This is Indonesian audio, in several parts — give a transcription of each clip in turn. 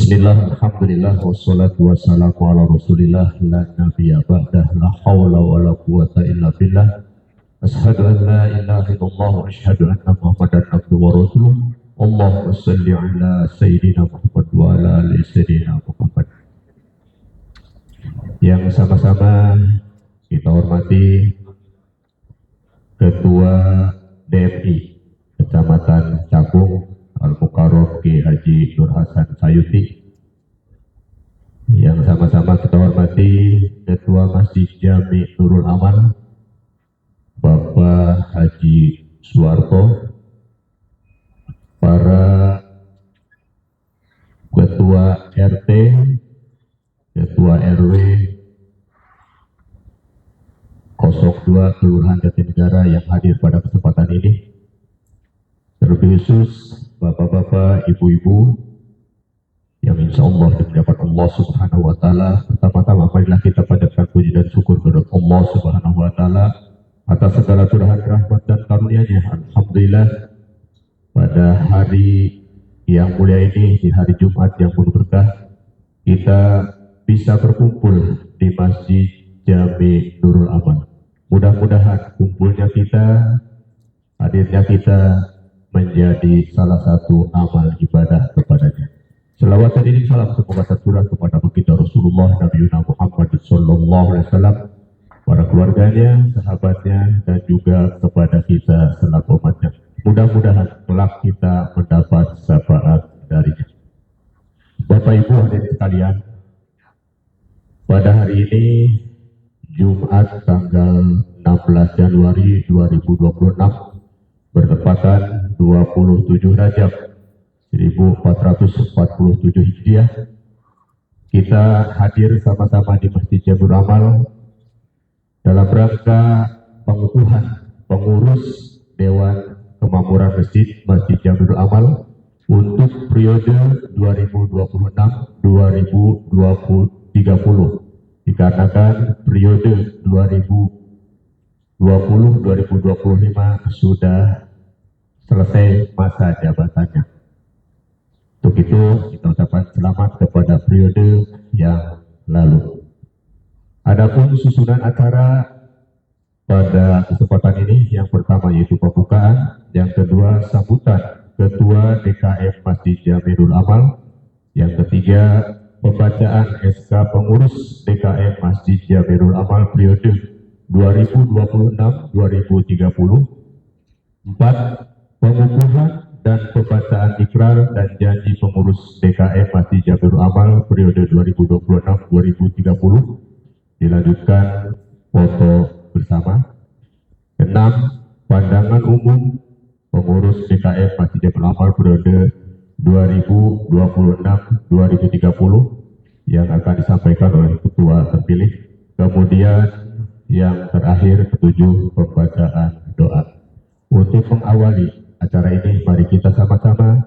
Bismillah, alhamdulillah, wassalatu wassalamu ala rasulillah, la nabiyya ba'dah, la hawla wa la quwata illa billah. Ashhadu an la ilaha illallah wa ashhadu anna muhammadan abduhu wa rasuluh. Allahumma salli ala sayyidina Muhammad wa ala ali sayyidina Muhammad. Yang sama-sama kita hormati Ketua DMI Kecamatan Cakung Al-Mukarram Ki Haji Nur Hasan Sayuti, yang sama-sama kita hormati Ketua Masjid Jami Nurul Amal Bapak Haji Suwarto, para Ketua RT, Ketua RW 02 Kelurahan Jatinegara yang hadir pada kesempatan ini, terlebih khusus Bapak-bapak, Ibu-ibu yang insya Allah mendapat Allah Subhanahu Wa Taala. Pertama-tama marilah kita panjatkan puji dan syukur kepada Allah Subhanahu Wa Taala atas segala curahan rahmat dan karunia-Nya. Alhamdulillah, pada hari yang mulia ini, di hari Jumat yang penuh berkah, kita bisa berkumpul di Masjid Jami Nurul Amal. Mudah-mudahan kumpulnya kita, hadirnya kita menjadi salah satu amal ibadah kepadanya. Selawat dan iring salam semoga tercurah kepada baginda Rasulullah Nabi Muhammad sallallahu alaihi wasallam, para keluarganya, sahabatnya, dan juga kepada kita selaku umatnya. Mudah-mudahan kelak kita mendapat syafaat darinya. Bapak Ibu hadirin sekalian, pada hari ini Jumat tanggal 16 Januari 2026 bertepatan 27 Rajab 1447 Hijriah, kita hadir sama-sama di Masjid Jami Amal dalam rangka pengukuhan pengurus Dewan Kemakmuran Masjid Jami Amal untuk periode 2026-2030, dikarenakan periode 2020-2025 sudah selesai masa jabatannya. Untuk itu kita ucapkan selamat kepada periode yang lalu. Adapun susunan acara pada kesempatan ini, yang pertama yaitu pembukaan, yang kedua sambutan Ketua DKM Masjid Jami Nurul Amal, yang ketiga pembacaan SK Pengurus DKM Masjid Jami Nurul Amal periode 2026-2030, 4. Pengukuhan dan pembacaan ikrar dan janji pengurus DKM Masjid Jami Nurul Amal periode 2026-2030, dilanjutkan foto bersama. 6. Pandangan umum pengurus DKM Masjid Jami Nurul Amal periode 2026-2030 yang akan disampaikan oleh ketua terpilih. Kemudian yang terakhir, 7. Pembacaan doa. Untuk mengawali acara ini, mari kita sama-sama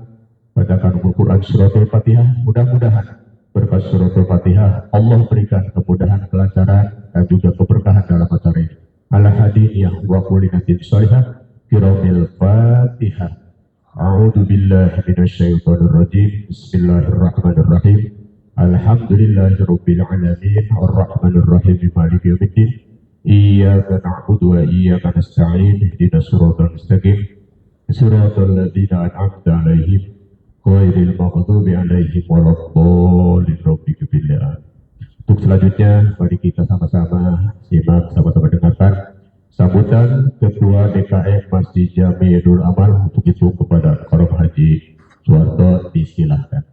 bacakan Al-Quran Surat Al-Fatihah. Mudah-mudahan berkat Surat Al-Fatihah Allah berikan kemudahan, kelancaran, dan juga keberkahan dalam acara ini. Al-Hadiyah wa kulinatin sholihah kiramil Fatihah. A'udzu billahi minasyaitonir rajim. Bismillahirrahmanirrahim. Alhamdulillahirabbil alamin arrahmanir rahim maliki yaumiddin. Iyyaka na'budu wa iyyaka nasta'in. Ihdinas siratal mustaqim. Siratal ladzina an'amta 'alaihim ghairil maghdubi 'alaihim waladdallin. Untuk selanjutnya, mari kita sama-sama simak, sama-sama dengarkan sambutan Ketua DKM Masjid Jami Nurul Amal. Untuk itu kepada Korom Haji Suwarto disilahkan.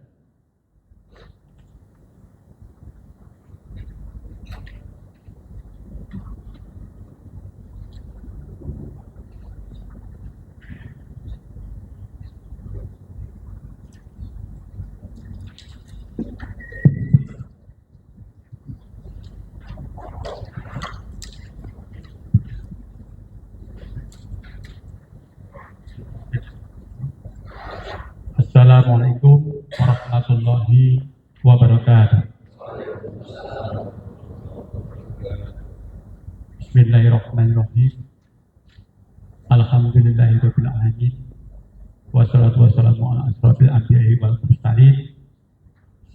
Assalamualaikum warahmatullahi wabarakatuh. Bismillahirrahmanirrahim. Alhamdulillahirabbil alamin. Wassalatu wassalamu ala asrofil anbiya'i wal mursalin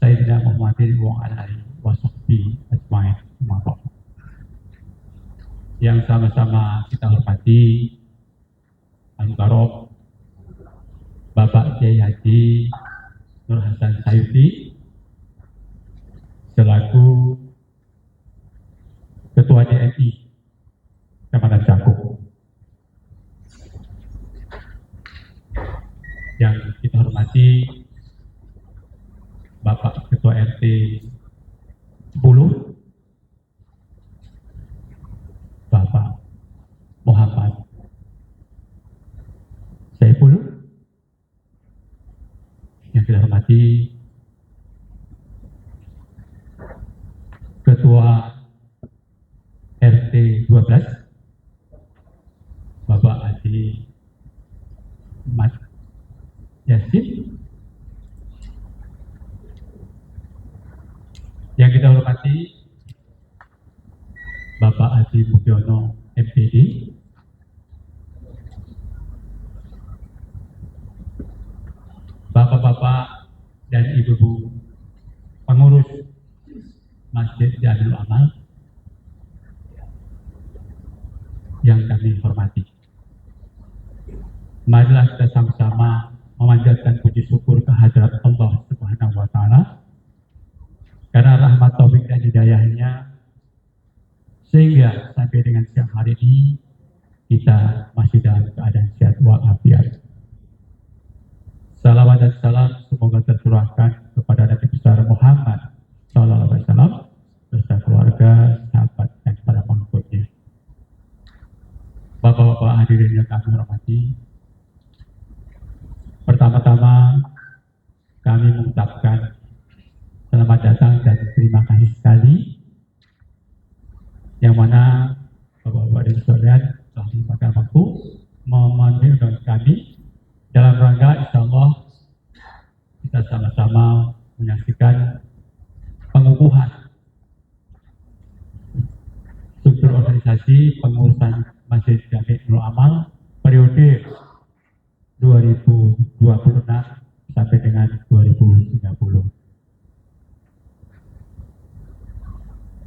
Sayyidina Muhammadin wa ala alihi wa sahbihi ajmain. Yang sama-sama kita hormati Al-Mukarram Bapak Kiai Haji Nur Hasan Sayuti selaku Ketua DMI Kecamatan Cakung. Yang kita hormati Bapak Ketua RT 10 Bapak Muhammad Saiful, yang kita hormati Ketua RT 12 Bapak Haji Mat Yasin, yang kita hormati Bapak Haji Mugiono MPD, Bapak-bapak dan ibu-ibu pengurus Masjid Jamiul Amal yang kami hormati. Marilah kita sama-sama memanjatkan puji syukur kehadirat Allah Subhanahu wa Ta'ala karena rahmat taufik dan hidayahnya sehingga sampai dengan siang hari ini kita masih dalam keadaan sehat walafiat. Salawat dan salam semoga tercurahkan kepada Nabi besar Muhammad Sallallahu Alaihi Wasallam beserta keluarga, sahabat dan para pengikutnya. Bapak-bapak hadirin yang kami hormati, pertama-tama kami mengucapkan selamat datang dan terima kasih sekali yang mana Bapak-bapak dan sekalian telah menyempatkan waktu memenuhi undangan kami dalam rangka insya Allah kita sama-sama menyaksikan pengukuhan struktur organisasi pengurusan Masjid Jamiul Amal periode 2026 sampai dengan 2030.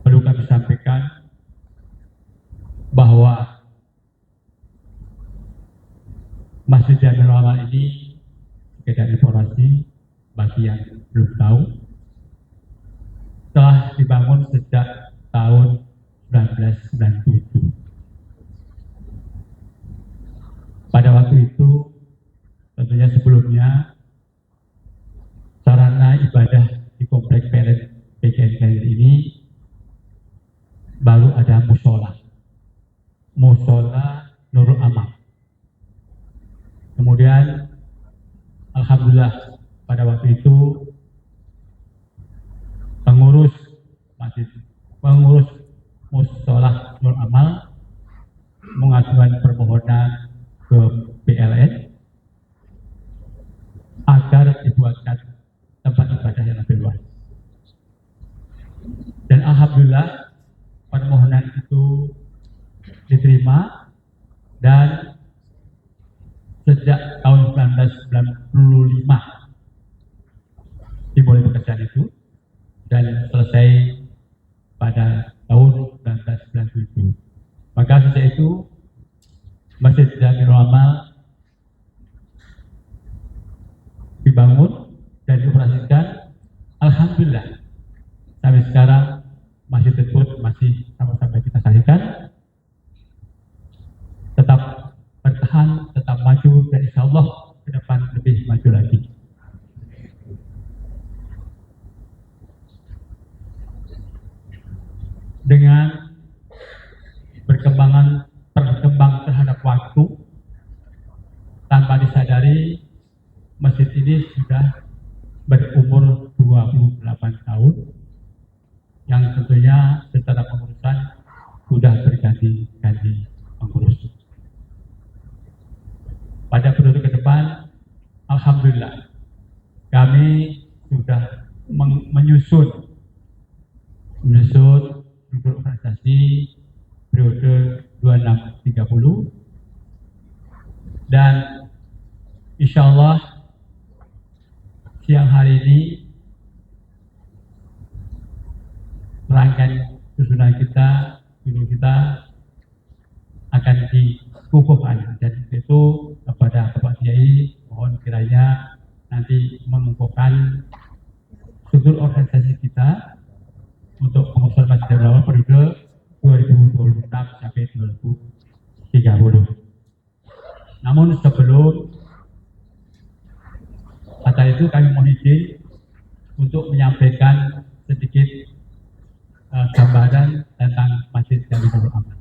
Perlu kami sampaikan bahwa Masjid Jamiul Amal ini sekedar informasi bagi yang belum tahu telah dibangun sejak tahun 1997. Pada waktu itu tentunya sebelumnya sarana ibadah di komplek PGN ini baru ada musola Nurul Amal. Kemudian alhamdulillah pada waktu itu pengurus musola Nurul Amal mengajukan permohonan ke PLN agar dibuatkan tempat ibadah yang lebih luas. Dan alhamdulillah permohonan itu diterima dan sejak tahun 1995 dimulai pekerjaan itu dan selesai pada tahun 1997. Maka sejak itu Masjid Jamiul Amal dibangun dan dioperasikan. Alhamdulillah sampai sekarang masjid tersebut masih sama-sama kita saksikan, tetap bertahan, tetap maju, dan insya Allah ke depan lebih maju lagi. Dengan perkembangan terhadap waktu, tanpa disadari masjid ini sudah berumur 28 tahun yang tentunya secara pengurusan sudah berganti-ganti pengurus. Pada periode ke depan, alhamdulillah kami sudah menyusun struktur organisasi periode 26-30 dan insya Allah siang hari ini rangkaian susunan kita, dulu kita akan dikukuhkan, dan itu kepada Bapak Kiai mohon kiranya nanti mengukuhkan struktur organisasi kita untuk pengusuran Masjid Al periode 2026 sampai 2030. Namun sebelum kata itu kami mohon izin untuk menyampaikan sedikit gambaran tentang Masjid Jami'ul Aman.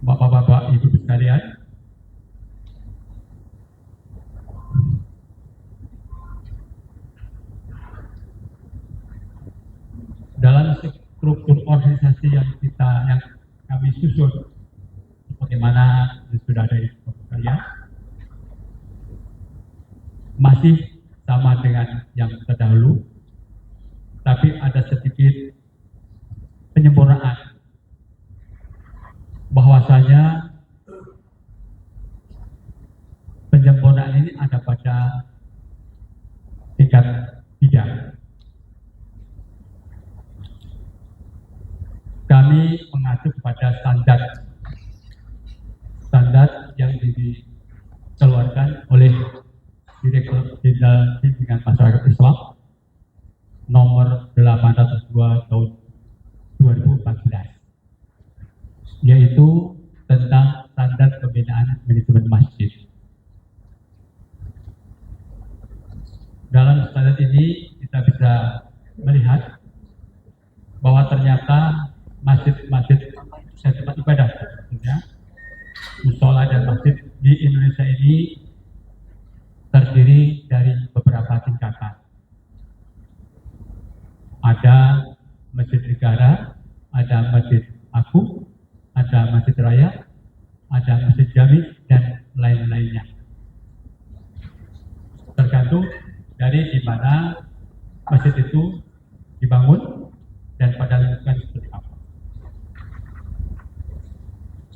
Bapak-bapak, ibu sekalian, dalam struktur organisasi yang kami susun, bagaimana sudah ada info sekalian, masih sama dengan yang terdahulu, tapi ada sedikit penyempurnaan. Bahwasanya penyempurnaan ini ada pada tingkat bidang. Kami mengacu kepada standar yang dikeluarkan oleh Direktur Jenderal Bimbingan Masyarakat Islam nomor 802 tahun 2014, yaitu tentang standar pembinaan manajemen masjid. Dalam standar ini kita bisa melihat bahwa ternyata masjid-masjid tempat ibadah, ya, musola dan masjid di Indonesia ini terdiri dari beberapa tingkatan. Ada masjid negara, ada masjid agung, ada masjid raya, ada masjid jami, dan lain-lainnya. Tergantung dari di mana masjid itu dibangun dan pada lingkungan seperti apa.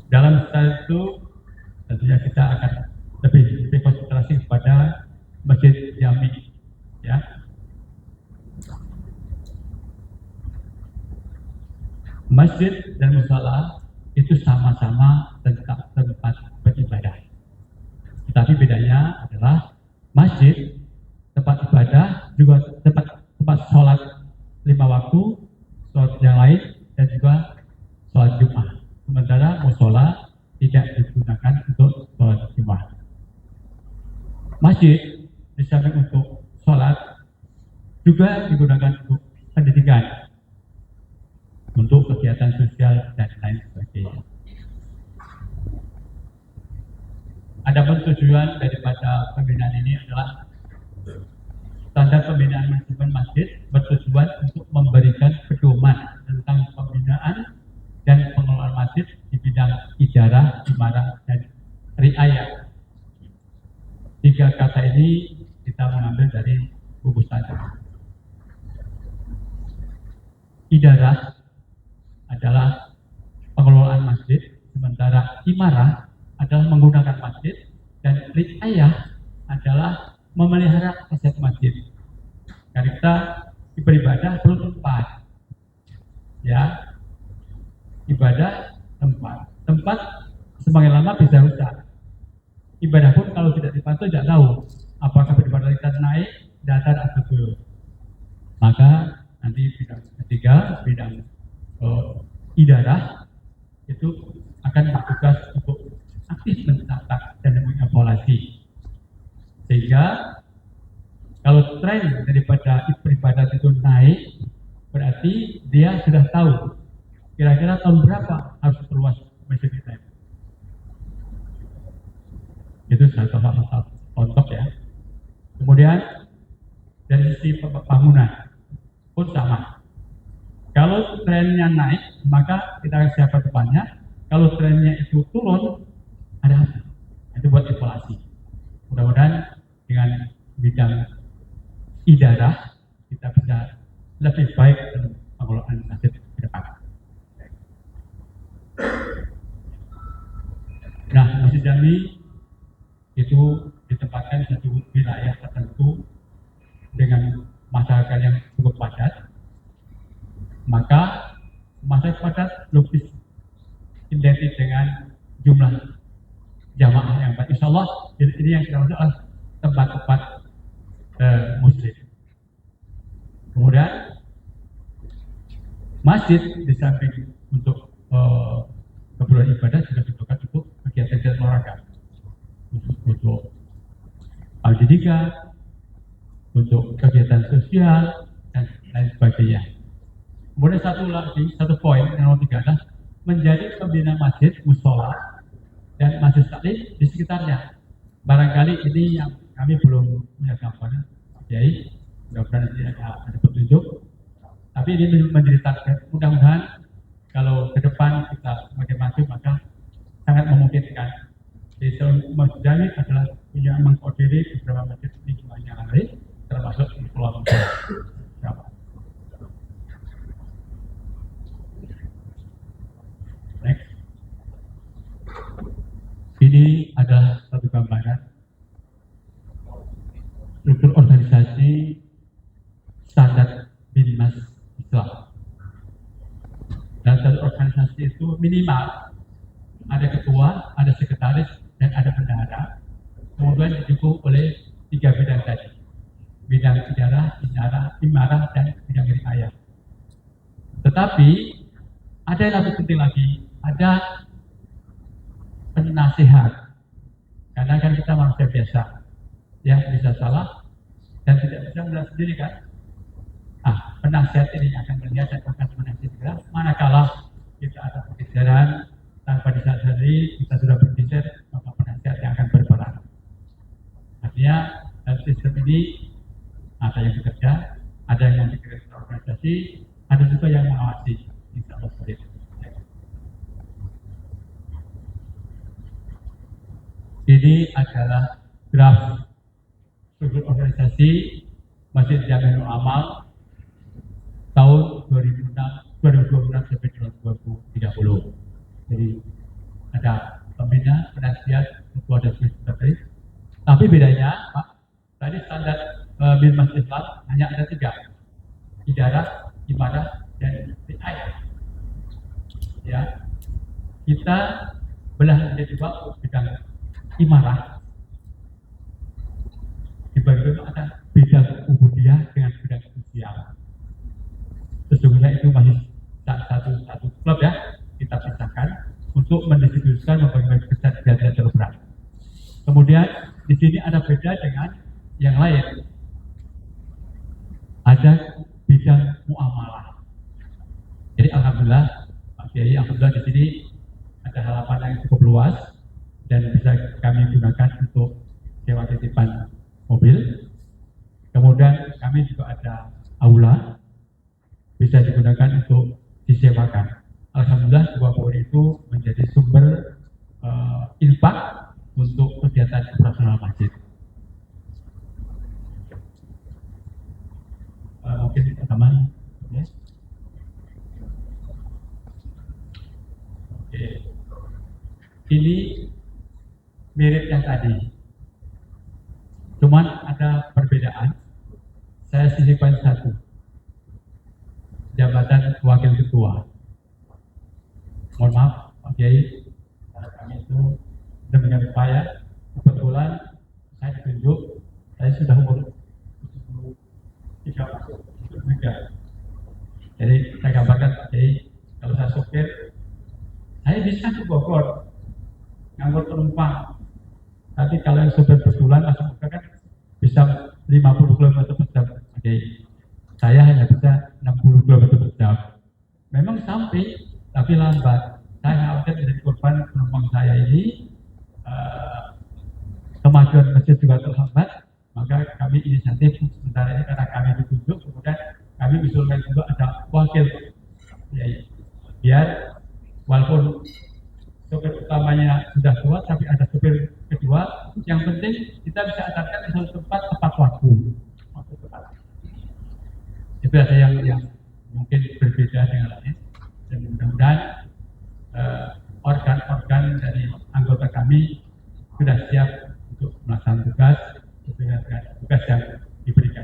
Dalam style itu tentunya kita akan lebih konsentrasi kepada masjid jami, ya. Masjid dan musala itu sama-sama tentang tempat beribadah. Tetapi bedanya adalah masjid, tempat ibadah, juga tempat sholat 5 waktu, sholat yang lain, dan juga sholat Jumat. Sementara musola tidak digunakan untuk sholat Jumat. Masjid di samping untuk sholat juga digunakan untuk pendidikan, untuk kegiatan sosial dan lain sebagainya. Adapun tujuan daripada pembinaan ini adalah standar pembinaan manajemen masjid bertujuan untuk memberikan pedoman tentang pembinaan dan pengelolaan masjid di bidang ijarah, imarah, dan riayah. 3 kata ini kita mengambil dari buku standar. Ijarah adalah pengelolaan masjid, sementara imarah adalah menggunakan masjid, dan riayah adalah memelihara aset masjid. Karena kita beribadah perlu tempat, ya, ibadah tempat semakin lama bisa rusak. Ibadah pun kalau tidak dipantau tidak tahu apakah beribadah kita naik, datar atau turun. Maka nanti bidang ketiga, bidang idarah itu akan bertugas untuk aktif mencatat dan mengevaluasi, sehingga kalau tren daripada beribadah itu naik, berarti dia sudah tahu kira-kira tahun berapa harus perluas masjid kita. Itu satu contoh ya. Kemudian dari sisi bangunan pun sama. Kalau trennya naik, maka kita akan siapa depannya. Kalau trennya itu turun, ada apa? Itu buat evaluasi. Mudah-mudahan dengan bidang idarah kita bisa lebih baik dalam pengelolaan masjid ke depan. Nah, Masjid Jami itu ditempatkan di satu wilayah tertentu dengan masyarakat yang cukup padat, maka masyarakat padat logis identik dengan jumlah jamaah yang baik. Insya Allah ini yang kita maksud adalah tempat-tempat muslim. Kemudian masjid di samping untuk keperluan ibadah juga digunakan untuk kegiatan-kegiatan olahraga, untuk pendidikan, untuk kegiatan sosial dan lain sebagainya. Kemudian satu poin yang nomor 3 adalah menjadi pembina masjid, musola dan masjid taklim di sekitarnya. Barangkali ini yang kami belum punya gambaran, Kiai. Mudah-mudahan nanti ada petunjuk. Tapi ini menjadi target. Mudah-mudahan kalau ke depan kita semakin maju maka sangat memungkinkan. Jadi Masjid Jami adalah punya mengkoordinir beberapa masjid di lingkungan yang lain, termasuk di Pulau Jawa. Next. Ini adalah satu gambaran struktur organisasi standar Binmas Islam. Dan satu organisasi itu minimal ada ketua, ada sekretaris, dan ada bendahara. Kemudian didukung oleh 3 bidang tadi: bidang imarah, dan bidang riayah. Tetapi ada yang lebih penting lagi, ada penasihat. Karena kan kita manusia biasa, ya bisa salah dan tidak bisa melihat sendiri kan. Penasihat ini akan melihat dan akan menasihati manakala kita ada pergeseran tanpa disadari kita sudah bergeser, maka penasihat yang akan berperan. Artinya dalam sistem ini ada yang bekerja, ada yang memikirkan organisasi, ada juga yang mengawasi. Insya Allah seperti itu. Ini adalah draft struktur organisasi Masjid Jami'ul Amal tahun 2026 sampai 2030. Jadi ada pembina, penasihat, ketua dan sekretaris. Tapi bedanya, Pak, tadi standar Binmas Islam hanya ada 3: idarah, ibadah, dan riayah. Ya, kita belah menjadi 2 bidang imarah. Di bagian ada bidang ubudiyah dengan bidang sosial. Sesungguhnya itu masih satu klub ya, kita pisahkan untuk mendistribusikan membagi kerja terberat. Kemudian di sini ada beda dengan yang lain. Ada bidang muamalah. Jadi alhamdulillah, Pak Kiai, alhamdulillah di sini ada halaman yang cukup luas dan bisa kami gunakan untuk sewa titipan mobil. Kemudian kami juga ada aula, bisa digunakan untuk disewakan. Alhamdulillah 2 poin itu menjadi sumber infak untuk kegiatan operasional masjid. Mungkin pertama, ya. Oke. Ini mirip yang tadi, cuman ada perbedaan. Saya sisipkan satu, jabatan wakil ketua. Mohon maaf, Pak Kiai, karena kami itu demikian upaya. Kebetulan saya ditunjuk, saya sudah umur 73. Jadi saya gambarkan, Pak Kiai, kalau saya sopir, saya bisa ke Bogor, ngangkut penumpang. Tapi kalau yang sopir betulan langsung kan bisa 50 km per jam. Pak Kiai, saya hanya bisa 60 km per jam. Memang sampai, tapi lambat. Saya khawatir menjadi korban penumpang saya ini. Kemajuan masjid juga terhambat, maka kami inisiatif sebentar sementara ini karena kami ditunjuk, kemudian kami usulkan juga ada wakil, ya, biar walaupun sopir utamanya sudah tua, tapi ada sopir kedua. Yang penting kita bisa antarkan di suatu tempat tepat waktu. Itu ada yang mungkin berbeda dengan lain. Dan mudah-mudahan organ-organ dari anggota kami sudah siap untuk melaksanakan tugas yang diberikan.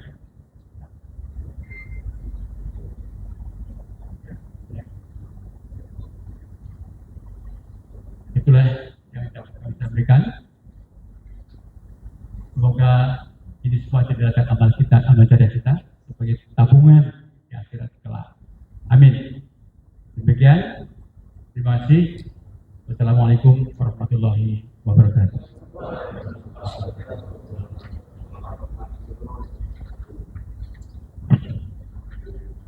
Itulah yang dapat kami sampaikan. Semoga ini semua jadi ladang amal kita, amal jariah kita sebagai tabungan di akhirat kelak. Amin. Demikian. Terima kasih. Wassalamualaikum warahmatullahi wabarakatuh.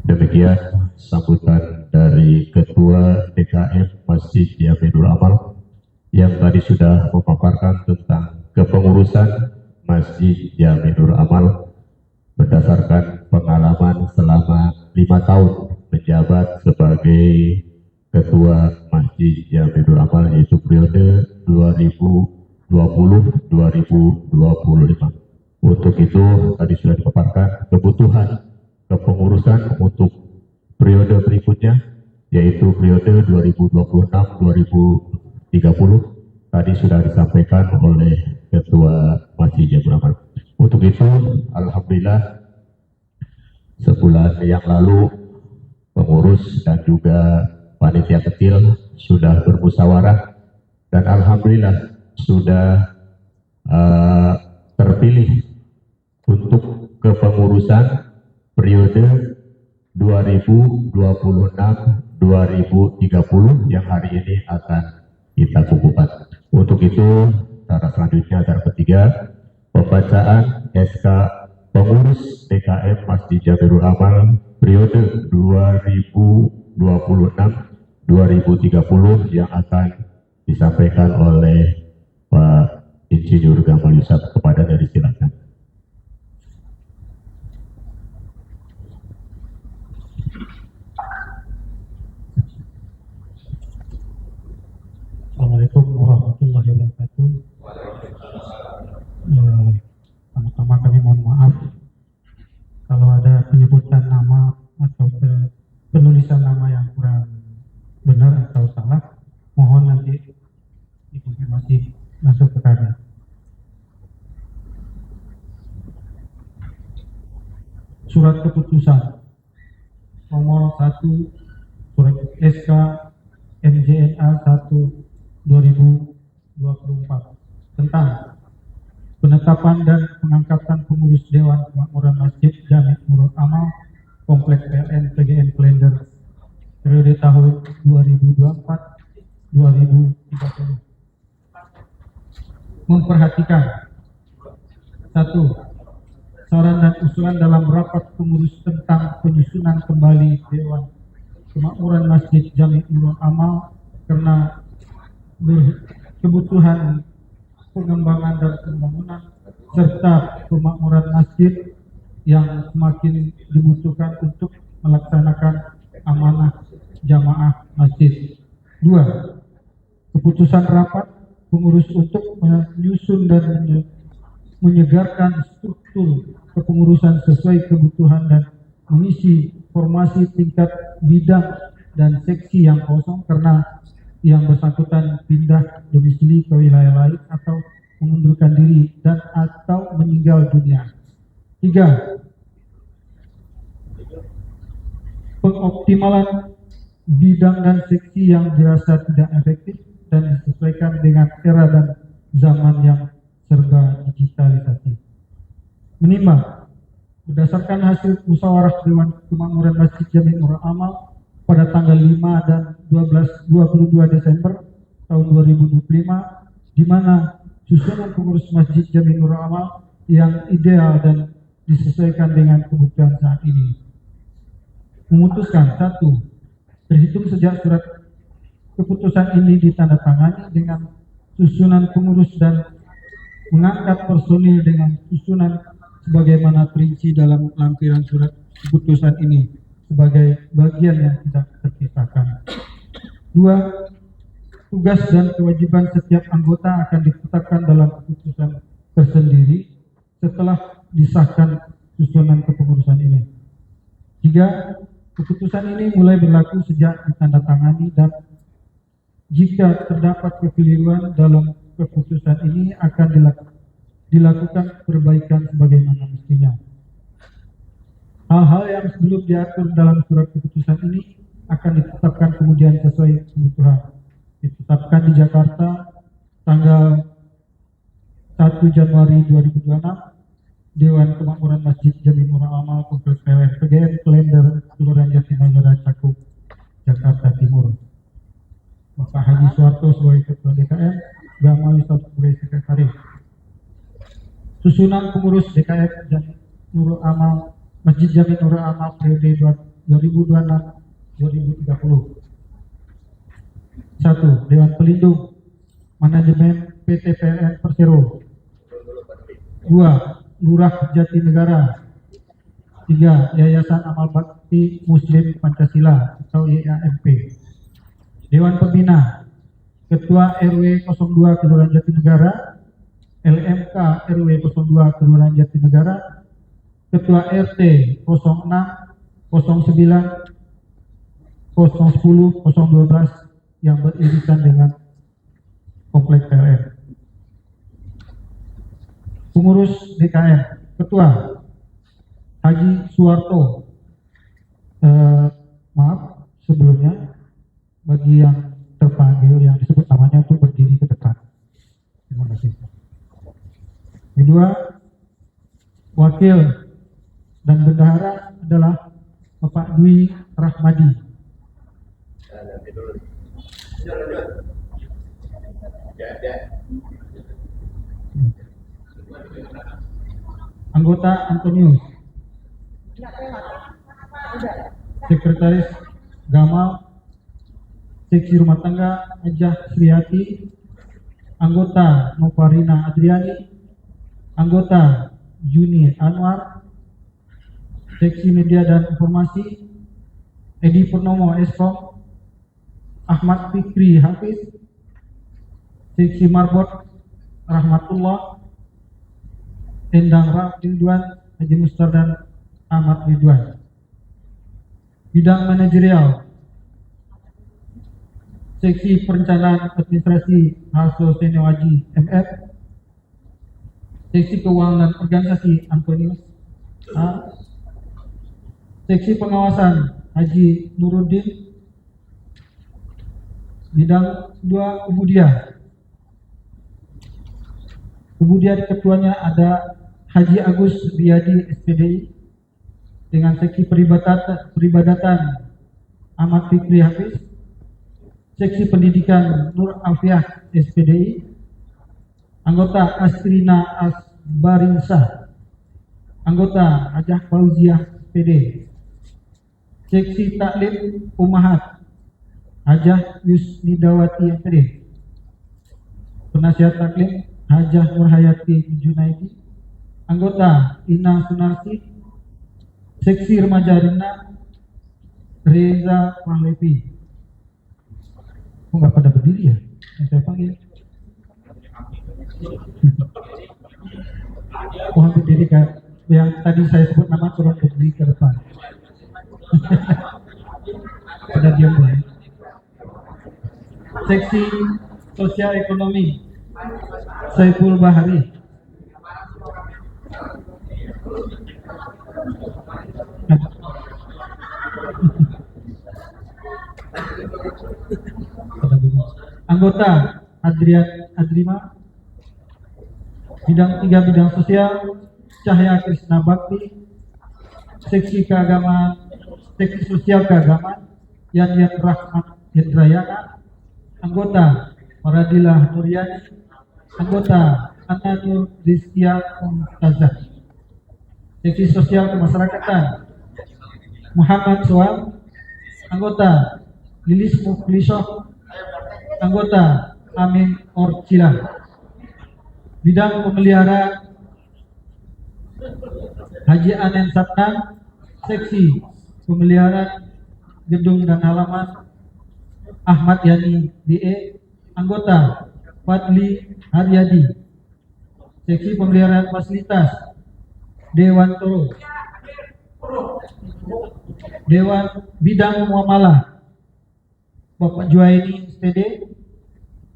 Demikian sambutan dari Ketua DKM Masjid Yaminul Amal yang tadi sudah memaparkan tentang kepengurusan Masjid Yaminul Amal berdasarkan pengalaman selama 5 tahun menjabat sebagai Ketua Masjid Yaminul Amal, yaitu periode 2020-2025. Untuk itu tadi sudah dipaparkan kebutuhan kepengurusan untuk periode berikutnya, yaitu periode 2026-2030. Tadi sudah disampaikan oleh Ketua Masjid Yaminul Amal. Untuk itu, alhamdulillah sebulan yang lalu pengurus dan juga panitia kecil sudah bermusyawarah dan alhamdulillah sudah terpilih untuk kepengurusan periode 2026-2030 yang hari ini akan kita kukuhkan. Untuk itu, cara selanjutnya adalah ketiga, pembacaan SK pengurus DKM Masjid Yaminul Amal periode 2026-2030 yang akan disampaikan oleh Pak Insinyur Gamal Yusuf. Kepada dari silakan. Assalamualaikum warahmatullahi wabarakatuh. Pertama-tama kami mohon maaf kalau ada penyebutan nama atau penulisan nama yang kurang benar atau salah. Mohon nanti dikonfirmasi masuk ke kami. Surat keputusan nomor 1 surat SK MJNA 1 2024 tentang penetapan dan pengangkatan pengurus Dewan Kemakmuran Masjid Jami Nurul Amal Kompleks PLN PGN Klender periode tahun 2024-2030. Memperhatikan 1. Saran dan usulan dalam rapat pengurus tentang penyusunan kembali Dewan Kemakmuran Masjid Jami Nurul Amal karena kebutuhan pengembangan dan pembangunan serta pemakmuran masjid yang semakin dibutuhkan untuk melaksanakan amanah jamaah masjid. 2. Keputusan rapat pengurus untuk menyusun dan menyegarkan struktur kepengurusan sesuai kebutuhan dan mengisi formasi tingkat bidang dan seksi yang kosong karena yang bersangkutan pindah domisili ke wilayah lain atau mengundurkan diri dan atau meninggal dunia. 3. Pengoptimalan bidang dan seksi yang dirasa tidak efektif dan disesuaikan dengan era dan zaman yang serba digitalisasi. Menimbang berdasarkan hasil musyawarah Dewan Kemakmuran Masjid Jami Nurul Amal pada tanggal 5 dan 22 Desember tahun 2025, di mana susunan pengurus Masjid Jami Nurul Amal yang ideal dan disesuaikan dengan kebutuhan saat ini. Memutuskan 1. Terhitung sejak surat keputusan ini ditandatangani dengan susunan pengurus dan mengangkat personil dengan susunan sebagaimana perinci dalam lampiran surat keputusan ini sebagai bagian yang tidak terpisahkan. 2. Tugas dan kewajiban setiap anggota akan ditetapkan dalam keputusan tersendiri setelah disahkan susunan kepengurusan ini. 3. Keputusan ini mulai berlaku sejak ditandatangani dan jika terdapat kekeliruan dalam keputusan ini akan dilakukan perbaikan sebagaimana mestinya. Hal-hal yang sebelum diatur dalam surat keputusan ini akan ditetapkan kemudian sesuai kebutuhan. Ditetapkan di Jakarta tanggal 1 Januari 2026, Dewan Kemakmuran Masjid Jami Nurul Amal Kompleks PLN PGN Klender Kelurahan Jatinegara Cakung, Jakarta Timur. Bapak Haji Suwarto sebagai Ketua DKM, Gamal Yusuf sebagai Sekretaris. Susunan pengurus DKM Jami Nurul Amal Masjid Jami Nurul Amal periode 2026-2030. 1. Dewan Pelindung Manajemen PT PLN Persero. 2. Lurah Jatinegara. 3. Yayasan Amal Bakti Muslim Pancasila atau YAMP. Dewan Pembina Ketua RW 02 Kelurahan Jatinegara, LMK RW 02 Kelurahan Jatinegara, Ketua RT 06, 09, 010, 012 yang beririsan dengan Komplek PLN. Pengurus DKM, Ketua Haji Suwarto. Maaf sebelumnya bagi yang terpanggil yang disebut namanya untuk berdiri ke depan. Terima kasih. Kedua, wakil dan bendahara adalah Bapak Dwi Rahmadi. Anggota Antonius. Sekretaris Gamal. Seksi Rumah Tangga Ajah Sriati. Anggota Novarina Adriani. Anggota Juni Anwar. Seksi Media dan Informasi Edi Purnomo Eskom. Ahmad Fikri Hafiz. Seksi Marbot Rahmatullah. Endang Ridwan, Haji Mustar dan Ahmad Ridwan. Bidang manajerial Seksi Perencanaan Administrasi Hasso Senewaji MF. Seksi Keuangan dan Organisasi Antonius A. Seksi Pengawasan Haji Nuruddin. Bidang 2 Kemudian ketuanya ada Haji Agus Riyadi SPDI dengan seksi peribadatan Ahmad Fikri Hafiz. Seksi pendidikan Nur Afiah SPDI. Anggota Astrina Asbarinsah. Anggota Hajah Fauziah SPD. Seksi Taklim Umahat Hajah Yusnidawati SPD. Penasihat Taklim Hajah Nurhayati Junaidi. Anggota Ina Sunarsi. Seksi Remaja Rina Reza Mahlevi. Kok nggak pada berdiri ya? Yang saya panggil. Mohon berdiri kan? Yang tadi saya sebut nama turun berdiri ke depan. Pada diam ya. Seksi Sosial Ekonomi Saiful Bahari. Anggota Adrima. Bidang 3 bidang sosial Cahya Krisna Bakti. Seksi keagamaan, seksi sosial keagamaan Yadiat Rahmat Hendrayana. Anggota Faradilah Nuryani. Anggota Ana Nur Rizkia Mumtazah. Seksi sosial kemasyarakatan Muhammad Soal. Anggota Lilis Muflisoh. Anggota Amin Orcila. Bidang pemeliharaan Haji Anen Sapnan, Seksi Pemeliharaan Gedung dan Halaman Ahmad Yani BE, anggota Fadli Haryadi, Seksi Pemeliharaan Fasilitas Dewan Toro, Dewan Bidang Muamalah Bapak Juwaini STD,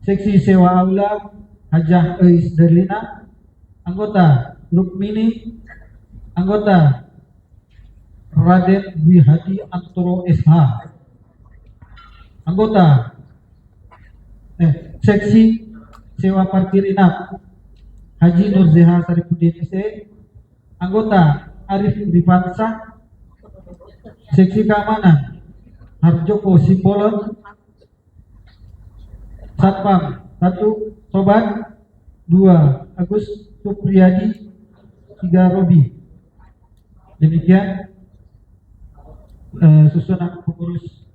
Seksi Sewa Aula Hajah Eis Derlina, anggota Rukmini, anggota Raden Dwi Hadi Antoro SH, anggota Seksi Sewa Parkir Inap Haji Nurzeha Saripudin SE, anggota Arif Rifansah, Seksi Keamanan Harjoko Simbolon, Satpam 1 Sobat, 2 Agus Supriyadi, 3 Robi. Demikian susunan pengurus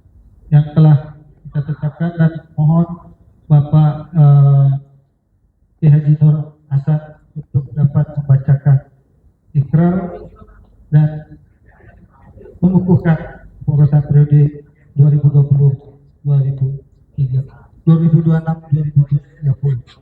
yang telah kita tetapkan, dan mohon Bapak Ki Haji Nur Hasan untuk dapat membacakan ikrar dan mengukuhkan pengurusan periode 2026-2030.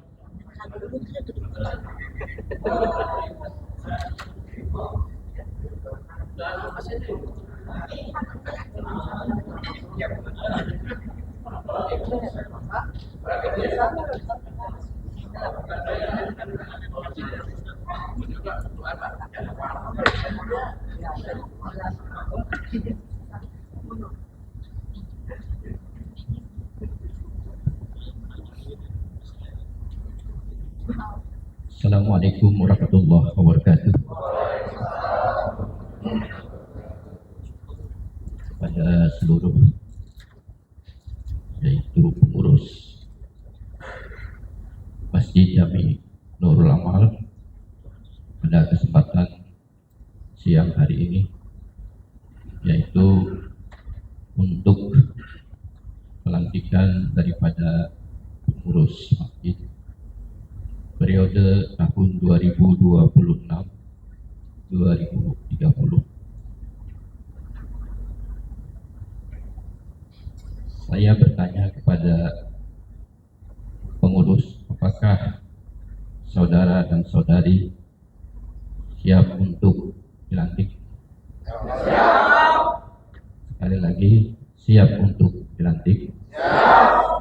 Assalamualaikum warahmatullahi wabarakatuh. Pada seluruh, yaitu pengurus Masjid Jami Nurul Amal, pada kesempatan siang hari ini, yaitu untuk pelantikan daripada pengurus masjid periode tahun 2026-2030. Saya bertanya kepada pengurus, apakah saudara dan saudari siap untuk dilantik? Siap. Sekali lagi, siap untuk dilantik? Siap.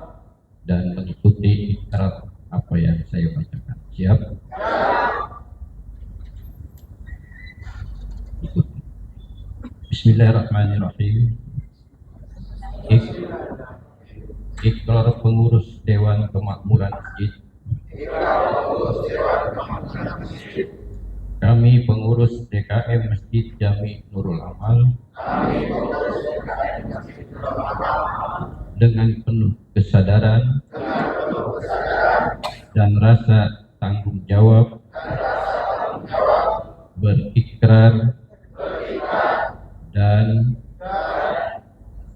Dan mengikuti ikrar apa yang saya bacakan. Siap? Ikuti. Bismillahirrahmanirrahim. Ikrar pengurus Dewan Kemakmuran Masjid. Kami pengurus DKM Masjid Jami Nurul Amal dengan penuh kesadaran dan rasa tanggung jawab berikrar dan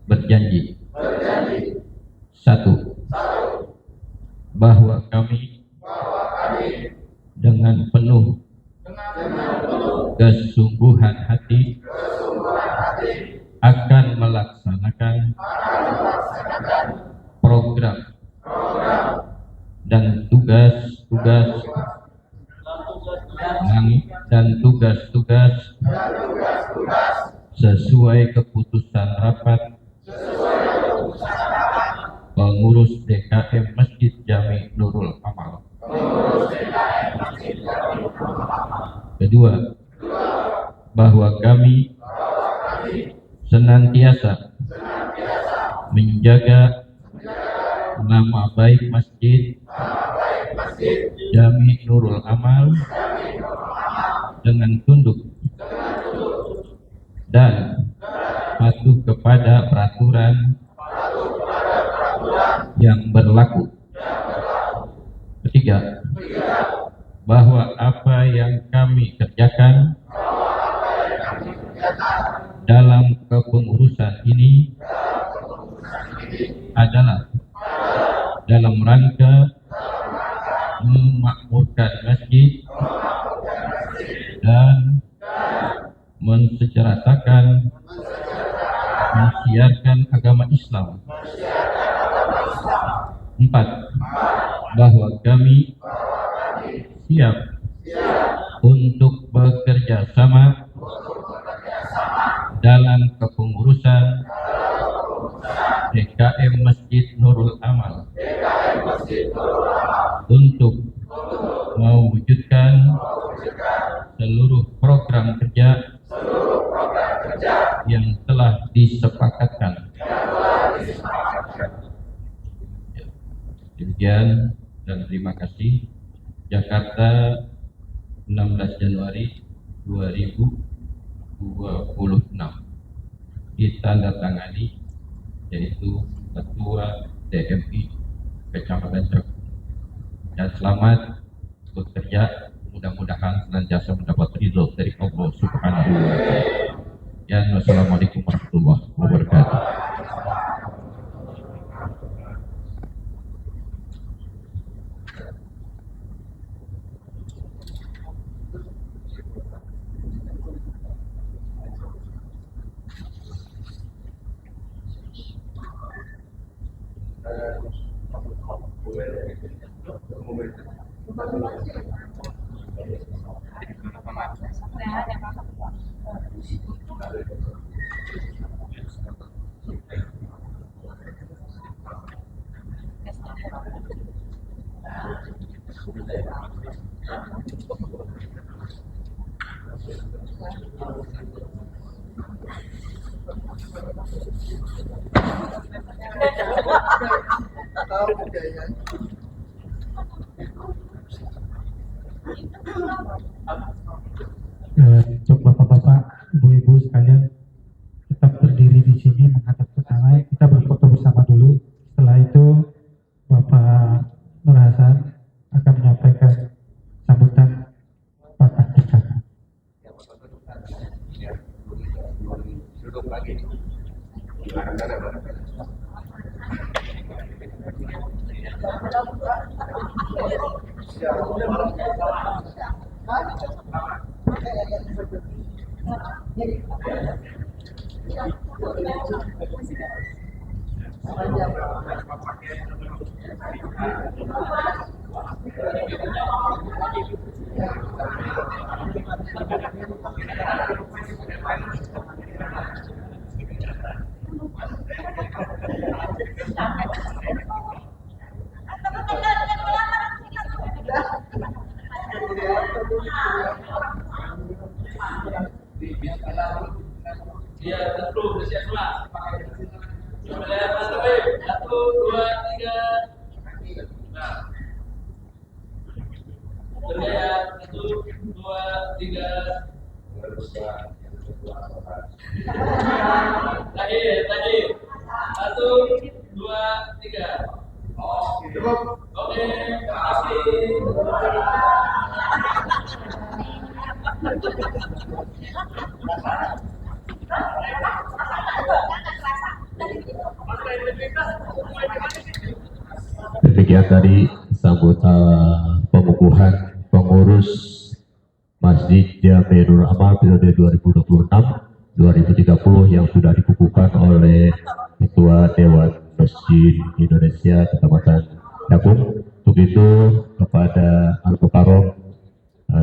berjanji. 1. Bahwa kami dengan penuh kesungguhan hati akan melaksanakan program dan tugas-tugas sesuai keputusan rapat pengurus DKM Masjid Jami Nurul Amal. Kedua, bahwa kami senantiasa menjaga nama baik Masjid Jami Nurul Amal dengan tunduk dan patuh kepada peraturan yang berlaku. Ketiga, bahwa apa yang kami kerjakan dalam kepengurusan ini adalah dalam rangka memakmurkan masjid dan mensejarahkan, mensiarkan agama Islam. 4. Bahwa kami siap untuk bekerja sama dalam kepengurusan DKM Masjid Nurul Amal untuk mewujudkan seluruh program kerja yang telah disepakatkan. Demikian dan terima kasih. Jakarta, 16 Januari 2026. Ditandatangani yaitu Ketua DMI Kecamatan Cakung. Dan selamat bekerja, mudah-mudahan senantiasa mendapat ridho dari Allah Subhanahu wa Ta'ala. Ya, wassalamualaikum warahmatullahi wabarakatuh. Untuk bapak-bapak, ibu-ibu sekalian, tetap berdiri di sini menghadap ke sana. Kita berfoto bersama dulu. Setelah itu, Bapak Nur Hasan akan menyampaikan sambutan patah berkata. Duduk lagi. Dia tentu bersiap semua. Mulai Mas Tabib. 1, 2, 3. Nah. Bergaya 1, 2, 3. Tadi. 1, 2, 3. Oke, terima kasih. Demikian tadi sambutan pengukuhan pengurus Masjid Jami'ul Amal periode 2026-2030 yang sudah dikukuhkan oleh Ketua Dewan Masjid Indonesia Kecamatan Cakung. Untuk itu kepada Al-Mukarram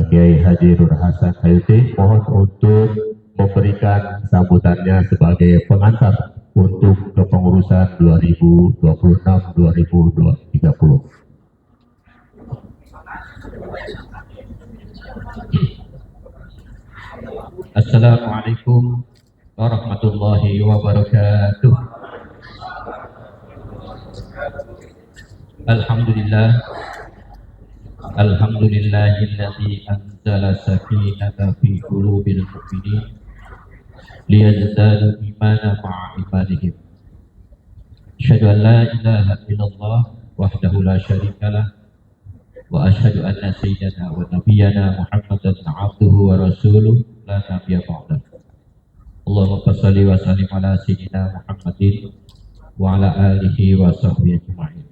Kiai Haji Nur Hasan Hayuti mohon untuk memberikan sambutannya sebagai pengantar untuk kepengurusan 2026-2030. Assalamualaikum warahmatullahi wabarakatuh. Alhamdulillahilladzi anzala sakinata fi qulubil mu'minin liyazdadu imanan ma'a imanihim. Asyhadu an la ilaha illallah wahdahu la syarikalah wa asyhadu anna sayyidana wa nabiyyana Muhammadan abduhu wa rasuluh la nabiyya ba'dah. Allahumma shalli wa sallim ala sayyidina Muhammadin wa ala alihi wa sahbihi ajma'in.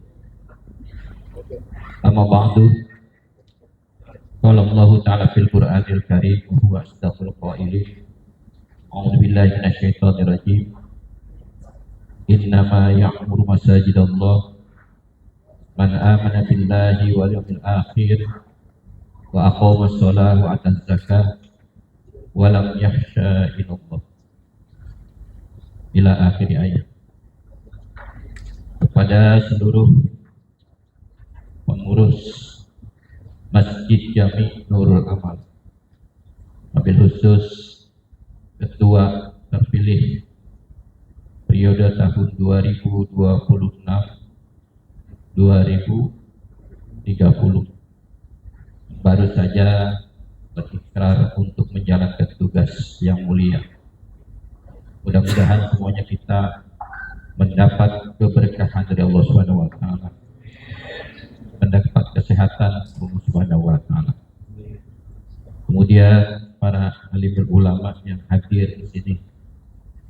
Amma ba'du. Qala Allah Ta'ala fil Qur'anil Karim wa huwa asdaqul qailin A'udzubillahi minasyaitonirrajim. Innama ya'muru masajidallah man amana billahi wal yawmil akhir wa aqama shalah wa ata zakah wa lam yakhsha illallah. Ila akhir ayat. Kepada seluruh pengurus Masjid Jami Nurul Amal, wabil khusus Ketua terpilih periode tahun 2026-2030 baru saja berikrar untuk menjalankan tugas yang mulia. Mudah-mudahan semuanya kita mendapat keberkahan dari Allah Subhanahu wa taala, mendapat kesehatan Allah Subhanahu wa taala. Kemudian para alim ulama yang hadir di sini,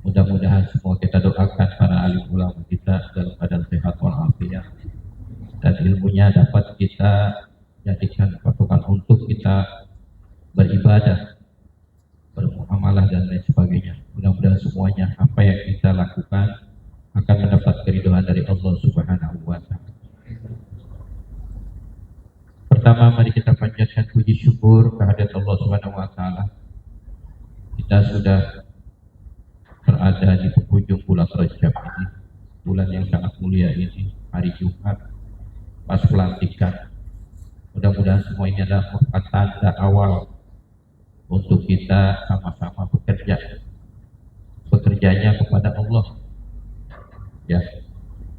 mudah-mudahan semua kita doakan para alim ulama kita dalam keadaan sehat walafiat, dan ilmunya dapat kita jadikan patokan untuk kita beribadah, bermuamalah dan lain sebagainya. Mudah-mudahan semuanya apa yang kita lakukan akan mendapat keridhaan dari Allah Subhanahu wa taala. Pertama, mari kita panjatkan puji syukur kehadirat Allah Subhanahu wa taala. Kita sudah berada di penghujung bulan Rajab ini, bulan yang sangat mulia ini, hari Jumat, pas pelantikan. Mudah-mudahan semua ini adalah tanda awal untuk kita sama-sama bekerjanya kepada Allah. Ya,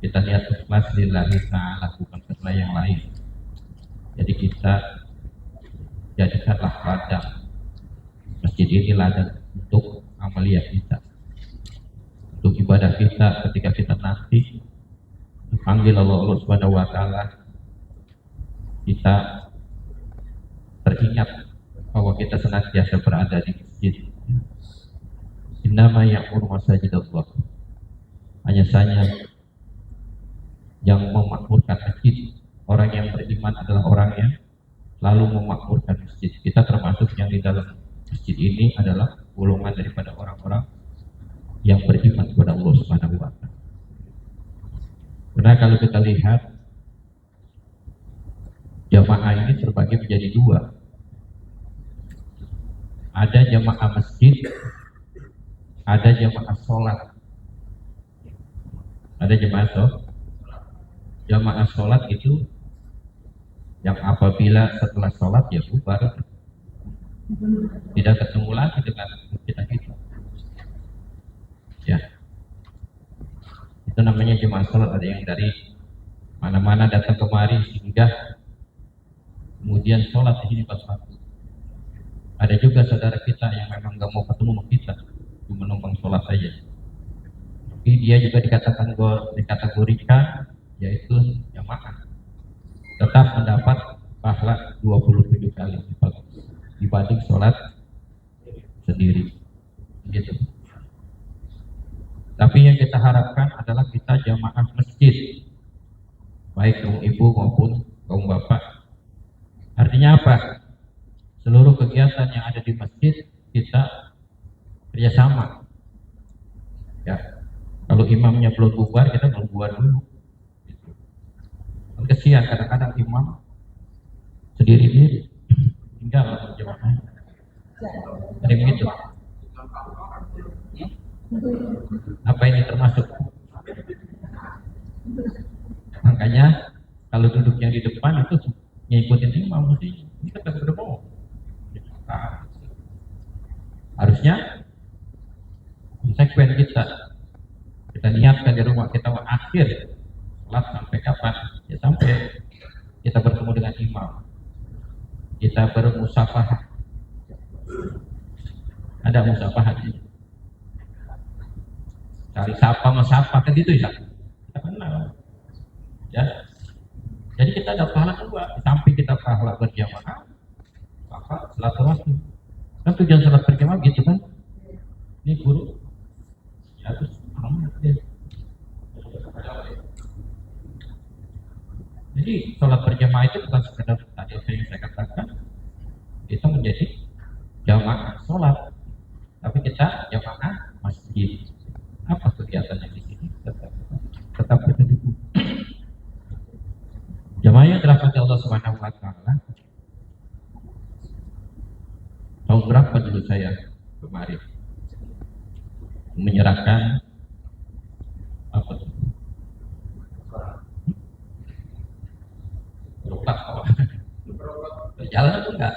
kita niat ikhlas lillahi ta'ala, bukan karena yang lain. Jadi kita jadikanlah ladang masjid ini, ladang untuk amalia kita, untuk ibadah kita ketika kita nanti dipanggil Allah Subhanahu wa taala. Kita teringat bahwa kita senantiasa berada di masjid. Innama ya'muru masajidallah. Hanya saja yang memakmurkan masjid, orang yang beriman adalah orang yang lalu memakmurkan masjid. Kita termasuk yang di dalam masjid ini adalah golongan daripada orang-orang yang beriman kepada Allah Subhanahu wa taala. Karena kalau kita lihat jamaah ini terbagi menjadi dua. Ada jamaah masjid, ada jamaah sholat. Ada jamaah sholat itu yang apabila setelah sholat ya bubar, tidak ketemu lagi dengan kita. Ya, itu namanya jamaah sholat. Ada yang dari mana-mana datang kemari sehingga kemudian sholat di sini pas waktu. Ada juga saudara kita yang memang nggak mau ketemu sama kita, cuma numpang sholat saja. Tapi dia juga dikategorikan yaitu jamaah, tetap mendapat pahala 27 kali lipat dibanding sholat sendiri. Gitu. Tapi yang kita harapkan adalah kita jamaah masjid, baik kaum ibu maupun kaum bapak. Artinya apa? Seluruh kegiatan yang ada di masjid kita kerjasama. Ya, kalau imamnya belum bubar, kita belum bubar dulu. Kesian kadang-kadang imam sendiri-sendiri tinggal jamaah. Ada begitu. Apa ini termasuk? Makanya kalau duduknya di depan itu ngikutin imam mesti. Ini kita berdoa. Harusnya konsekuen kita niatkan di rumah kita akhir sholat sampai kapan? Ya sampai kita bertemu dengan imam, kita bermusafahah. Ada musafahah ini, cari sapa mesapa kan gitu ya, kita kenal ya. Jadi kita ada pahala dua, sampai kita pahala berjamaah, maka silaturahmi. Kan tujuan salat berjamaah gitu kan? Ini guru, ya terus jadi sholat berjamaah itu bukan sekedar tadi saya katakan itu menjadi jamaah sholat, tapi kita jamaah kemarin menyerahkan apa tuh? Rokok berjalan atau enggak?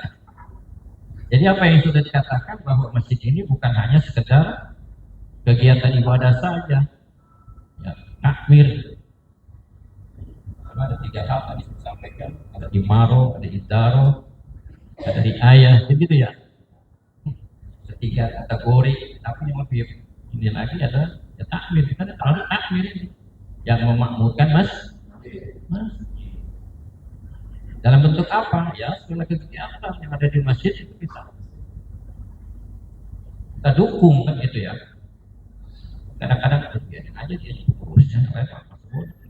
Jadi apa yang sudah dikatakan bahwa masjid ini bukan hanya sekedar kegiatan ibadah saja, ya, takmir. Ada 3 hal tadi saya sampaikan, ada di maro, ada di daro, ada di ayah, begitu ya. 3 kategori, tapi yang lebih ini lagi adalah ya takmir, karena terlalu takmir ini yang memakmurkan masjid. Dalam bentuk apa? Ya segala kegiatan yang ada di masjid itu kita dukung kan gitu ya. Kadang-kadang biarin aja dia urusnya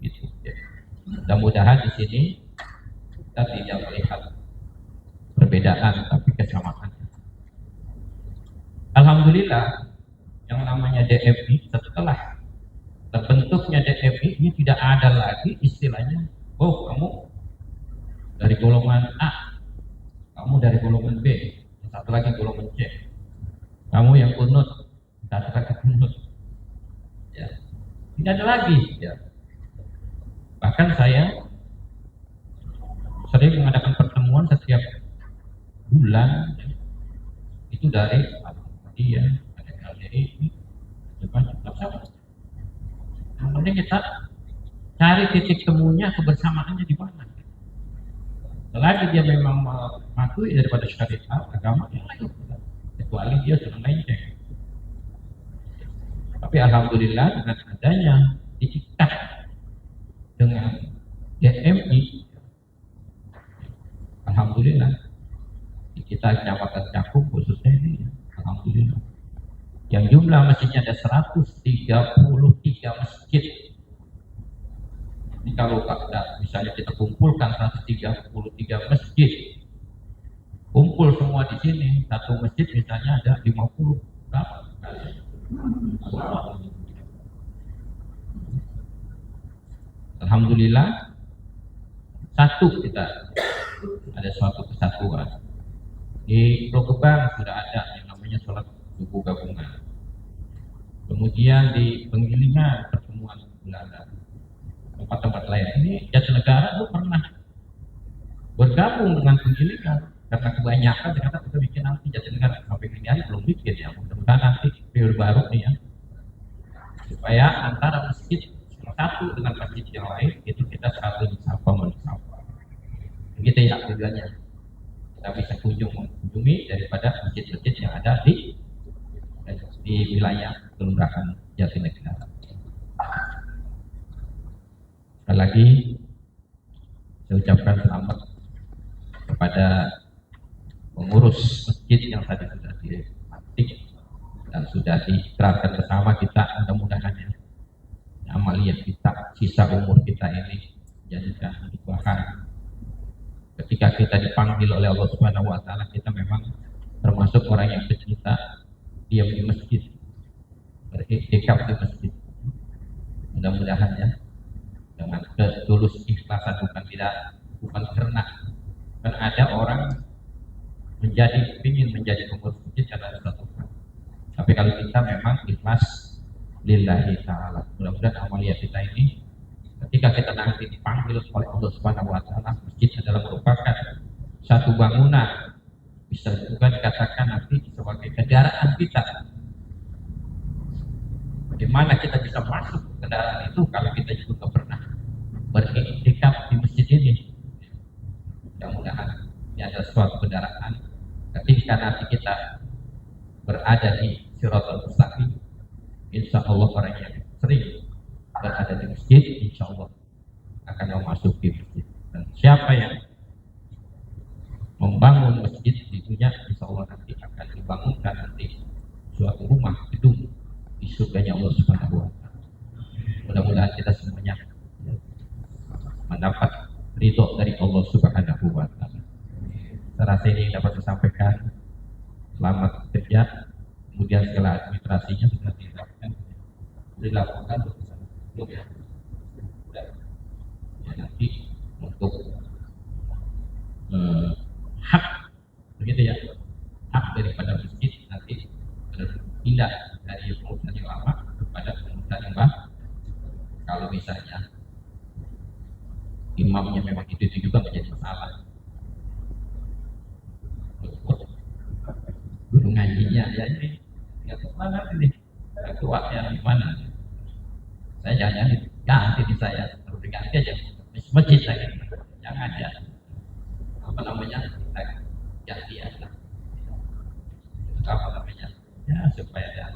gitu. Ya. Mudah-mudahan di sini kita tidak melihat perbedaan tapi kesamaan. Alhamdulillah yang namanya DMI setelah terbentuknya DMI ini tidak ada lagi istilahnya, oh kamu dari golongan A, kamu dari golongan B, satu lagi golongan C, kamu yang kunut, satu lagi kunut, ya tidak ada lagi. Ya. Bahkan saya sering mengadakan pertemuan setiap bulan, ya. Itu dari dia, dari depan sama. Yang penting kita cari titik temunya, kebersamaannya di mana. Selagi dia memang mematuhi daripada syariat agama yang lain, kecuali dia sudah melenceng. Tapi alhamdulillah dengan adanya diikat dengan DMI, alhamdulillah kita kecamatan Cakung khususnya ini, alhamdulillah yang jumlah masjidnya ada 133 masjid. Ini kalau misalnya kita kumpulkan 133 masjid, kumpul semua di sini, satu masjid misalnya ada 50 berapa? Alhamdulillah satu kita ada suatu kesatuan. Di Pulau Gebang sudah ada yang namanya sholat subuh gabungan. Kemudian di Penggilingan pertemuan bulanan, tempat-tempat lain. Ini Jatinegara itu pernah bergabung dengan Penggilingan karena kebanyakan ternyata kita bikin nanti Jatinegara sampai ini hari belum bikin ya. Mudah-mudahan nanti periode baru nih ya, supaya antara masjid satu dengan masjid yang lain itu kita saling sapa menyapa. Begitu ya tujuannya. Kita bisa mengunjungi daripada masjid-masjid yang ada di wilayah Kelurahan Jatinegara. Sekali lagi saya ucapkan selamat kepada pengurus masjid yang tadi sudah dilantik dan sudah diterapkan bersama kita, mudah-mudahan ya amaliyah kita sisa umur kita ini jadikan bahkan ketika kita dipanggil oleh Allah Subhanahu wa taala, kita memang termasuk orang yang bercita diam di masjid, beriktikaf di masjid. Mudah-mudahan ya dengan ketulus ikhlasan, bukan karena kan ada orang ingin menjadi pengurus masjid karena ada satu hal. Tapi kalau kita memang ikhlas lillahi ta'ala, mudah-mudahan amaliyah kita ini ketika kita nanti dipanggil oleh Allah Subhanahu wa taala, masjid adalah merupakan satu bangunan, bisa juga dikatakan nanti sebagai kendaraan kita. Bagaimana kita bisa masuk kendaraan itu kalau kita juga pernah beriktikaf di masjid ini? Mudah-mudahan ini adalah suatu kendaraan ketika nanti kita berada di Shiratal Mustaqim, insya Allah orang yang sering berada di masjid, insya Allah akan memasuki masjid. Dan siapa yang membangun masjid di dunia, insya Allah nanti akan dibangunkan nanti suatu rumah gedung di surganya Allah Subhanahu wa taala. Mudah-mudahan kita semuanya mendapat ridho dari Allah Subhanahu wa taala. Saya rasa ini dapat disampaikan. Selamat kerja. Kemudian segala administrasinya sudah dilakukan belum ya? Sudah. Ya, nanti untuk hak begitu ya, hak daripada masjid nanti pindah dari pengurusan yang lama kepada pengurusan yang baru. Kalau misalnya imamnya memang itu juga menjadi masalah. Guru ngajinya ya ini nggak semangat ini, ketuanya gimana? Saya jangan ganti di saya, terus diganti aja masjid lagi, jangan ya apa namanya ganti aja apa namanya ya supaya ya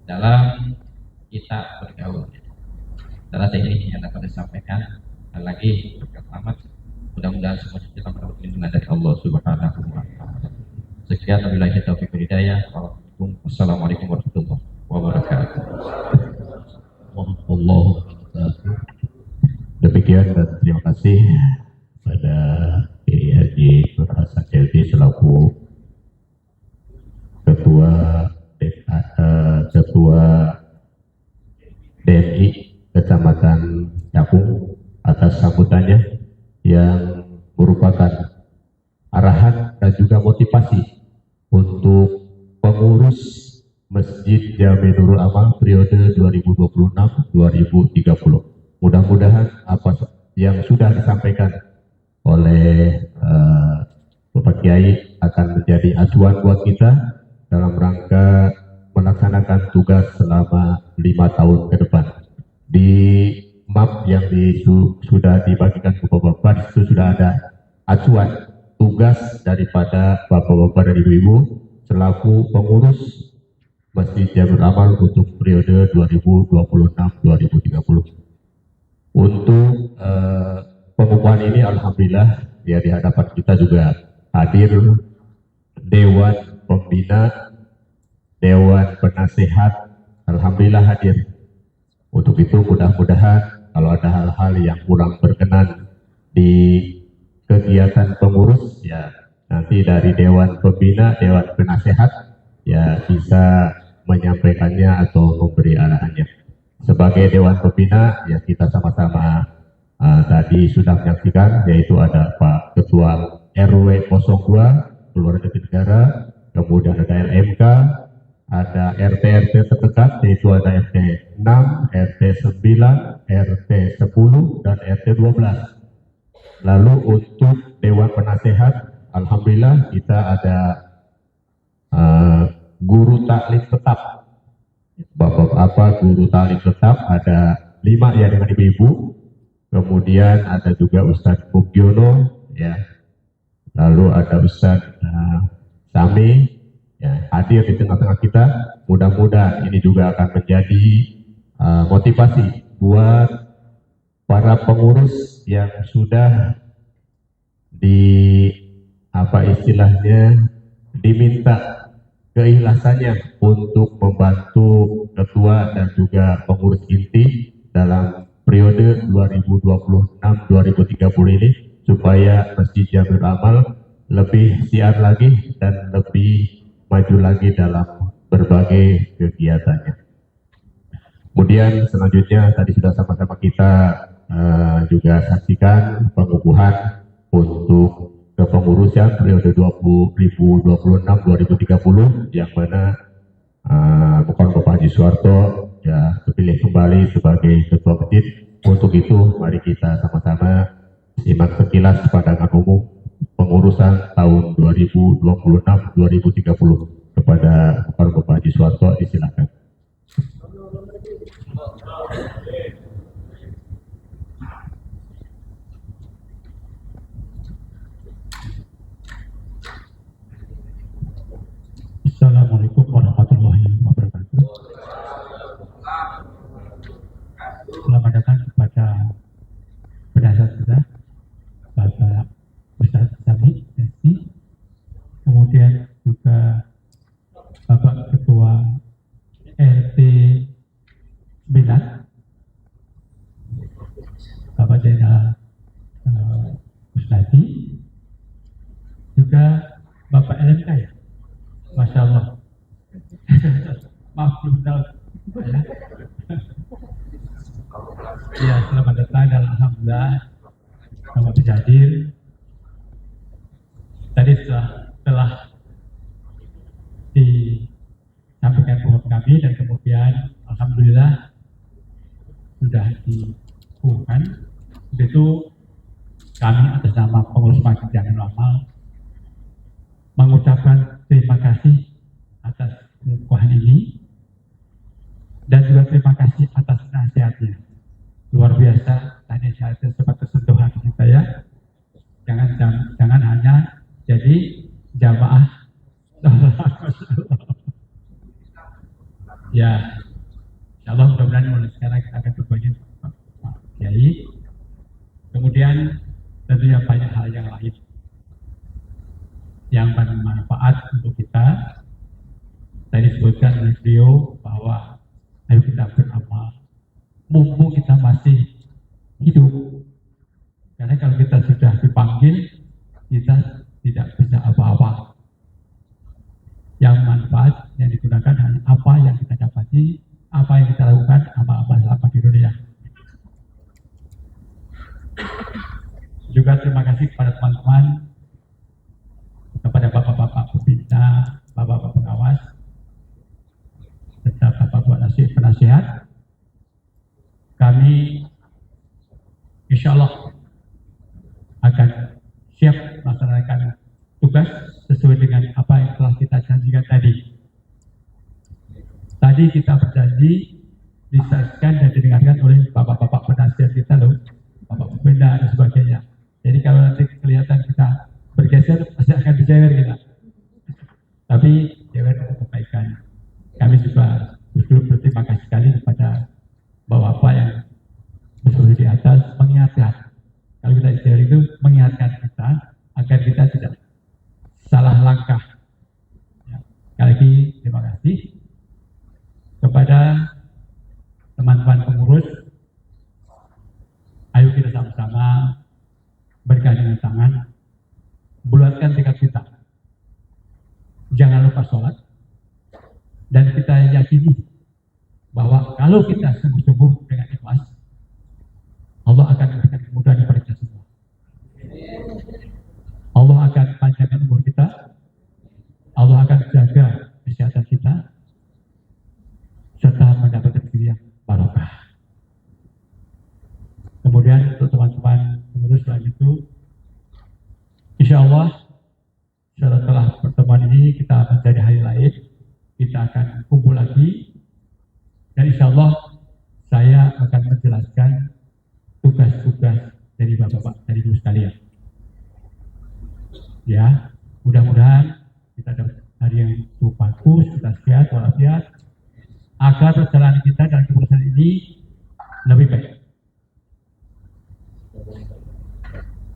dalam kita bergaul. Setelah ini yang dapat disampaikan lagi selamat, mudah-mudahan semuanya kita mendapat lindungan dari Allah Subhanahu wa Ta'ala. Sekian, wabillahi taufiq wal hidayah. Wassalamualaikum warahmatullahi wabarakatuh. Warahmatullahi wabarakatuh. Demikian dan terima kasih pada Kiai Haji Nur Hasan Celti selaku Ketua DMI Kecamatan Cakung atas sambutannya yang merupakan arahan dan juga motivasi untuk pengurus Masjid Jami Nurul Amal periode 2026-2030. Mudah-mudahan apa yang sudah disampaikan oleh Bapak Kiai akan menjadi acuan buat kita dalam rangka melaksanakan tugas selama 5 tahun ke depan. Di map yang sudah dibagikan ke Bapak-Bapak itu sudah ada acuan tugas daripada Bapak-Bapak dan Ibu-Ibu selaku pengurus Masjid Jami Nurul Amal untuk periode 2026-2030. Untuk pengukuhan ini alhamdulillah ya di hadapan kita juga hadir Dewan Pembina, Dewan Penasehat, alhamdulillah hadir. Untuk itu mudah-mudahan kalau ada hal-hal yang kurang berkenan di kegiatan pengurus ya nanti dari Dewan Pembina, Dewan Penasehat ya bisa menyampaikannya atau memberi arahannya. Sebagai Dewan Pembina ya kita sama-sama tadi sudah menyaksikan, yaitu ada Pak Ketua RW 02 Kelurahan Jatinegara, kemudian ada LMK, ada RT-RT terdekat, yaitu ada RT 6, RT 9, RT 10, dan RT 12. Lalu untuk Dewan Penasehat, alhamdulillah kita ada guru taklim tetap. Bapak-bapak guru taklim tetap ada 5 ya dengan ibu-ibu. Kemudian ada juga Ustadz Mugiono ya. Lalu ada Ustadz Sami ya, hadir di tengah-tengah kita. Mudah-mudahan ini juga akan menjadi motivasi buat para pengurus yang sudah diminta keikhlasannya untuk membantu ketua dan juga pengurus inti dalam periode 2026-2030 ini supaya Masjid Jami Nurul Amal lebih siar lagi dan lebih maju lagi dalam berbagai kegiatannya. Kemudian selanjutnya tadi sudah sama-sama kita juga saksikan pengukuhan untuk kepengurusan periode 2026-2030 yang mana bukan Bapak Haji Suwarto ya terpilih kembali sebagai ketua masjid. Untuk itu mari kita sama-sama simak sekilas pandangan umum pengurusan tahun 2026-2030 kepada Bapak Haji Suwarto, disilakan. Assalamualaikum warahmatullahi wabarakatuh. Selamat datang kepada penasihat kita, Bapak Ustadz Sami Esi, kemudian juga Bapak Ketua RT 9, Bapak Zainal Ustadi, juga Bapak LMK ya. Masya Allah. Maaf belum tahu. Ya, selamat datang dan alhamdulillah selamat berhadir. Tadi setelah kami, dan kemudian alhamdulillah sudah diumumkan. Itu kami atas nama pengurus Masjid Jamiul Amal mengucapkan terima kasih atas pengukuhan ini, dan juga terima kasih atas nasihatnya. Luar biasa, tadi nasihatnya sempat tersentuh hati saya. Jangan hanya jadi jamaah. Ya, insya Allah mudah-mudahan mulai sekarang kita akan berbagi Pak Kiai. Kemudian tentunya banyak hal yang lain yang bermanfaat untuk kita. Tadi disebutkan oleh beliau bahwa ayo kita beramal mumpung kita masih hidup, karena kalau kita sudah dipanggil kita tidak bisa apa-apa. Yang manfaat yang digunakan hanya apa yang kita dapati, apa yang kita lakukan, amal-amal selama di dunia. Juga terima kasih kepada teman-teman, kepada bapak-bapak pembina, bapak-bapak pengawas, serta bapak-bapak penasihat. Kami insya Allah akan siap melaksanakan tugas sesuai dengan apa yang telah kita janjikan tadi. Tadi kita berjanji disaksikan dan didengarkan oleh bapak-bapak penasihat kita loh, bapak pembina dan sebagainya. Jadi kalau nanti kelihatan kita bergeser, pasti akan dijewer kita. Tapi jewer untuk kebaikan. Kami juga berterima kasih sekali kepada bapak-bapak yang berada di atas mengingatkan. Kalau kita jewer itu mengingatkan kita agar kita tidak salah langkah. Ya. Sekali lagi terima kasih kepada teman-teman pengurus. Ayo kita sama-sama bergandengan tangan, bulatkan tekad kita. Jangan lupa sholat, dan kita yakini bahwa kalau kita sungguh-sungguh dengan ikhlas, Allah akan memberikan kemudahan kepada kita semua. Allah akan panjangkan umur kita, Allah akan jaga kesehatan kita, serta mendapatkan rezeki yang barokah. Kemudian untuk teman-teman pengurus lain itu, insya Allah setelah pertemuan ini kita menjadi hari lain, kita akan kumpul lagi, dan insya Allah saya akan menjelaskan tugas-tugas dari bapak-bapak dari ibu sekalian. Ya, mudah-mudahan kita dapat hari yang cukup bagus, kita sehat walafiat, agar perjalanan kita dalam keputusan ini lebih baik.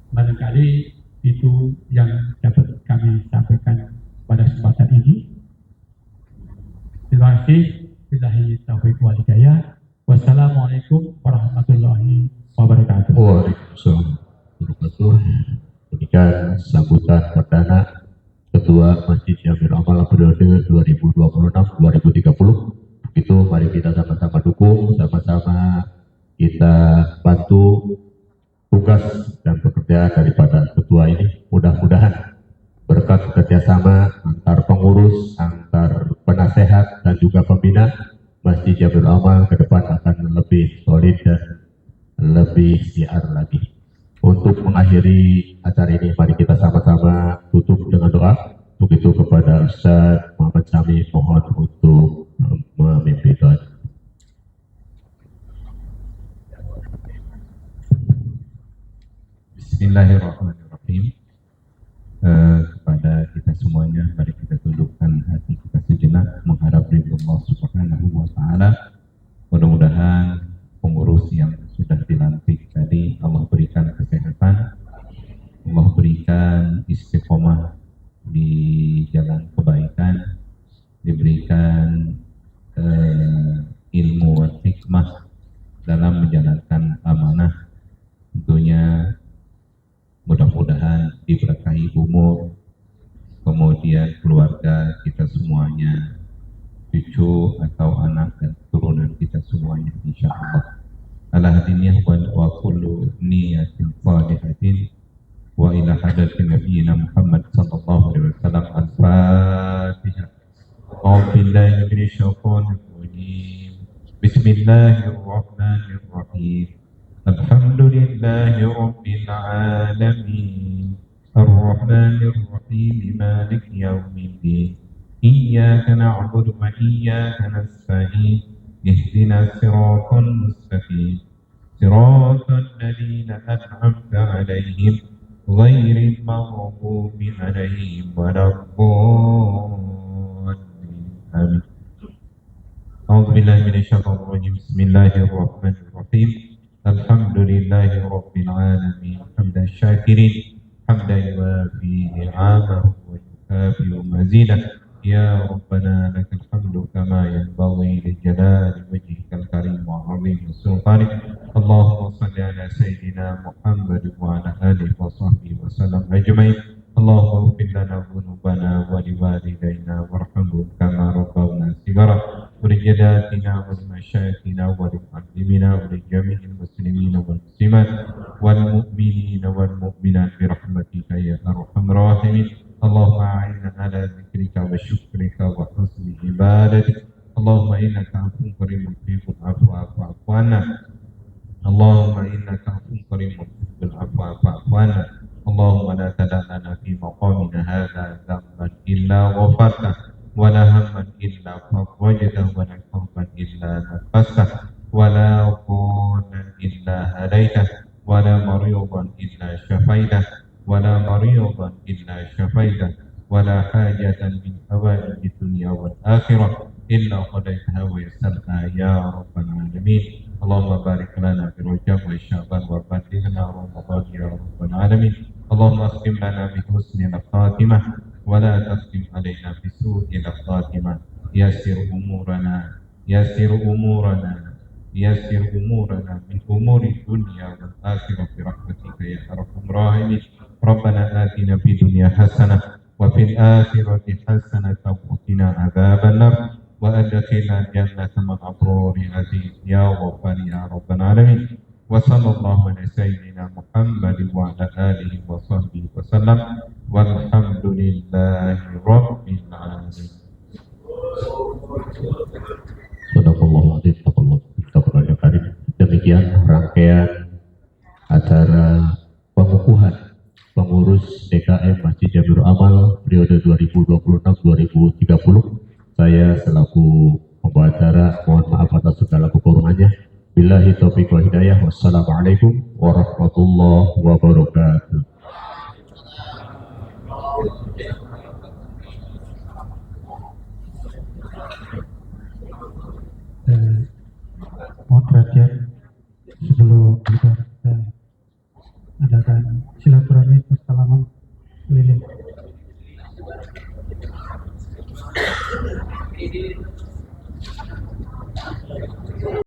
Barangkali itu yang dapat kami sampaikan pada kesempatan ini. Terima kasih. Billahi taufiq wal hidayah. Wassalamualaikum warahmatullahi wabarakatuh. Waalaikumsalam warahmatullahi wabarakatuh. Demikian sambutan perdana Ketua Masjid Jamiul Amal periode 2026-2030. Itu mari kita sama-sama dukung, sama-sama kita bantu tugas dan pekerjaan daripada ketua ini. Mudah-mudahan berkat kerjasama antar pengurus, antar penasehat dan juga pembina, Masjid Jamiul Amal ke depan akan lebih solid dan lebih siar lagi. Untuk mengakhiri acara ini, mari kita sama-sama tutup dengan doa. Untuk itu kepada Ustaz Muhammad Sami mohon untuk memimpin doa. Bismillahirrahmanirrahim. Kepada kita semuanya, mari kita tundukkan hati kita sejenak mengharap ridho Allah Subhanahu wa Ta'ala. Mudah-mudahan pengurus yang sudah dilantik tadi Allah berikan kesehatan, Allah berikan istiqomah di jalan kebaikan, diberikan ilmu dan hikmah dalam menjalankan amanah. Tentunya mudah-mudahan diberkahi umur, kemudian keluarga kita semuanya, cucu atau anak dan turunan kita semuanya, insya Allah. Ala hadiniyah wa kullu niyatin salihatin wa ila hadatin nabiyina Muhammad sallallahu alaihi wasallam. Al-Fatihah. أعوذ بالله من الشيطان الرجيم بسم الله الرحمن الرحيم الحمد لله رب العالمين الرحمن الرحيم مالك يوم الدين إياك نعبد وإياك نستعين اهدنا الصراط المستقيم صراط الذين أنعمت عليهم غير المغضوب عليهم ولا الضالين آمين. أعوذ بالله من الشيطان الرجيم بسم الله الرحمن الرحيم الحمد لله رب العالمين حمد الشاكرين حمدا يوافي نعمه ويكافئ مزيدا يا ربنا لك الحمد كما ينبغي لجلال وجهك الكريم وعظيم سلطانك اللهم صل على سيدنا محمد وعلى آله وصحبه وسلم أجمعين اللهم اغفر لنا ذنوبنا ولوالدينا وارحمهم كما ربونا صغارا ولجداتنا ولمشايخنا ولمعلمنا ولجميع المسلمين والمسلمات والمؤمنين والمؤمنات برحمتك يا أرحم الراحمين اللهم أعنا على ذكرك وشكرك وحسن عبادتك اللهم إنك عفو كريم تحب العفو فاعف عنا اللهم إنك عفو كريم تحب العفو فاعف عنا اللهم لا تدع لنا في مقامنا هذا ذنبا إلا غفرته ولا هما إلا فرجته ولا كربا إلا نفسته ولا ضالا إلا هديته ولا مريضا إلا شفيته ولا مريضا إلا شفيته ولا حاجة من حوائج الدنيا والآخرة إلا قضيتها ويسرتها يا رب العالمين اللهم بارك لنا في رجب وشعبان وبلغنا رمضان يا رب العالمين اللهم اختم لنا بحسن الخاتمة ولا تختم علينا بسوء الخاتمة يسر أمورنا يسر أمورنا يسر أمورنا من أمور الدنيا والآخرة برحمتك يا أرحم الراحمين ربنا آتنا في الدنيا حسنة وفي الآخرة حسنة وقنا عذاب النار وأدخلنا الجنة مع الأبرار عزيز يا غفار يا رب العالمين وصلى الله على سيدنا محمد وعلى آله وصحبه وسلم والحمد لله رب العالمين. Sadaqallahu adzim, taqabbalallahu karim. Demikian rangkaian acara pengukuhan pengurus DKM Masjid Jamiul Amal periode 2026-2030. Saya selaku pembawa acara mohon maaf atas segala kekurangannya. Billahi taufiq wal hidayah. Wassalamualaikum warahmatullahi wabarakatuh. Mohon perhatian sebelum kita adakan silaturahmi persalaman keliling.